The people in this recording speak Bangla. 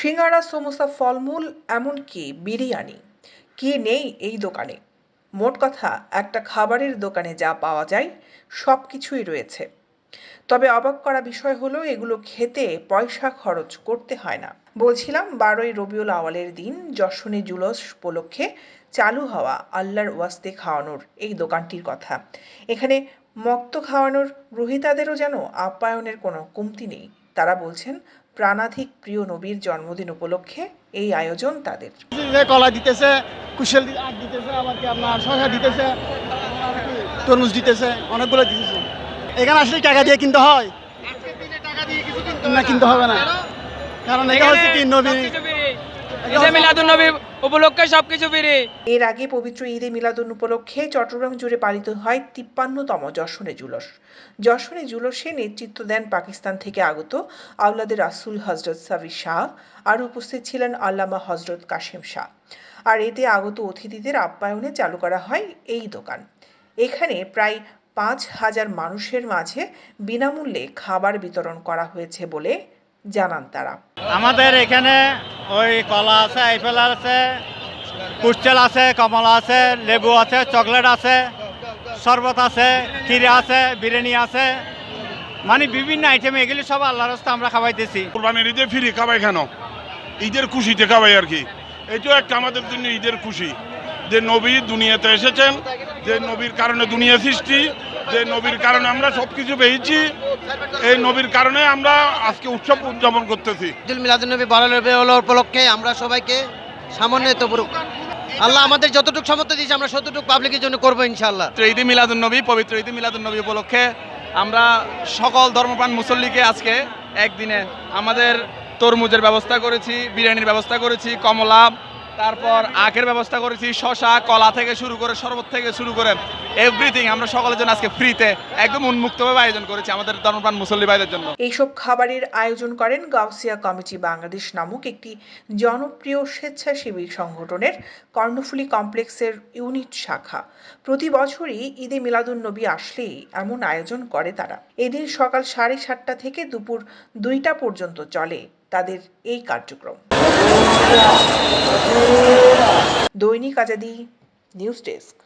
সিঙ্গারা, সমোসা, ফলমূল, এমনকি বিরিয়ানি। কি নেই এই দোকানে? মোট কথা, একটা খাবারের দোকানে যা পাওয়া যায় সবকিছুই রয়েছে। তবে অবাক করা বিষয় হলো, এগুলো খেতে পয়সা খরচ করতে হয় না। বলছিলাম 12ই রবিউল আওয়ালের দিন যশনী জুলুস উপলক্ষে চালু হওয়া আল্লাহর ওয়াস্তে খাওয়ানোর এই দোকানটির কথা। এখানে মক্ত খাওয়ানোর গ্রহীতাদেরও যেন আপ্যায়নের কোনো কমতি নেই। তারা বলছেন, প্রাণাধিক প্রিয় নবীর জন্মদিন উপলক্ষে এই আয়োজন তাদের। কলা দিতেছে, কুশেল দিতেছে, আবার কি আপনার শসা দিতেছে, তরমুজ দিতেছে, অনেকগুলো দিতেছে। এখানে আসলে টাকা দিয়ে কিনতে হয়, না কিনতে হবে না, কারণ এটা হচ্ছে কি নবী মিলাদুন্নবী উপলক্ষে সবকিছু ফ্রি। এর আগে পবিত্র ঈদে মিলাদুন উপলক্ষে চট্টগ্রাম জুড়ে পালিত হয় 53তম যশনে জুলুস। যশনে জুলুসে নেতৃত্ব দেন পাকিস্তান থেকে আগত আওলাদে রাসূল হযরত সাবি শাহ, আর উপস্থিত ছিলেন আল্লামা হযরত কাশেম শাহ। আর এতে আগত অতিথিদের আপ্যায়নে চালু করা হয় এই দোকান। এখানে প্রায় 5,000 মানুষের মাঝে বিনামূল্যে খাবার বিতরণ করা হয়েছে বলে জানান তারা। আমাদের এখানে ওই কলা আছে, আপেল আছে, কুশল আছে, কমলা আছে, লেবু আছে, চকলেট আছে, শরবত আছে, ক্ষীরা আছে, বিরিয়ানি আছে, মানে বিভিন্ন আইটেম, এগুলি সব আল্লাহর রাস্তায় আমরা খাওয়াইতেছি। কোরবানির ঈদে ফ্রি খাবাই কেন? ঈদের খুশিতে খাবাই আর কি। এটাও একটা আমাদের জন্য ঈদের খুশি, যে নবী দুনিয়াতে এসেছেন, যে নবীর কারণে দুনিয়া সৃষ্টি, যে নবীর কারণে আমরা সবকিছু পেয়েছি, এই নবীর কারণে আমরা আজকে উৎসব উদযাপন করতেছি। ঈদুল মিলাদুন্নবী উপলক্ষে আমরা সবাইকে সামন্বিত করুক। আল্লাহ আমাদের যতটুকু সামর্থ্য দিয়েছে আমরা ততটুকু পাবলিকের জন্য করবো ইনশাআল্লাহ। ঈদে মিলাদুন্নবী, পবিত্র ঈদে মিলাদুন্নবী উপলক্ষে আমরা সকল ধর্মপ্রাণ মুসল্লিকে আজকে একদিনে আমাদের তরমুজের ব্যবস্থা করেছি, বিরিয়ানির ব্যবস্থা করেছি, কমলা, তারপর আখের ব্যবস্থা করেছি, শসা, কলা থেকে শুরু করে শরবত থেকে শুরু করে এভরিথিং আমরা সকলের জন্য আজকে ফ্রিতে একদম উন্মুক্তভাবে আয়োজন করেছি আমাদের ধর্মপ্রাণ মুসল্লি ভাইদের জন্য। এইসব খাবারের আয়োজন করেন গাউসিয়া কমিটি বাংলাদেশ নামক একটি জনপ্রিয় স্বেচ্ছাসেবী সংগঠনের কর্ণফুলী কমপ্লেক্সের ইউনিট শাখা। প্রতি বছরই ঈদে মিলাদুন্নবী আসলেই এমন আয়োজন করে তারা। এদিন সকাল 7:30 থেকে দুপুর 2টা পর্যন্ত চলে তাদের এই কার্যক্রম। দৈনিক আজাদী নিউজ ডেস্ক।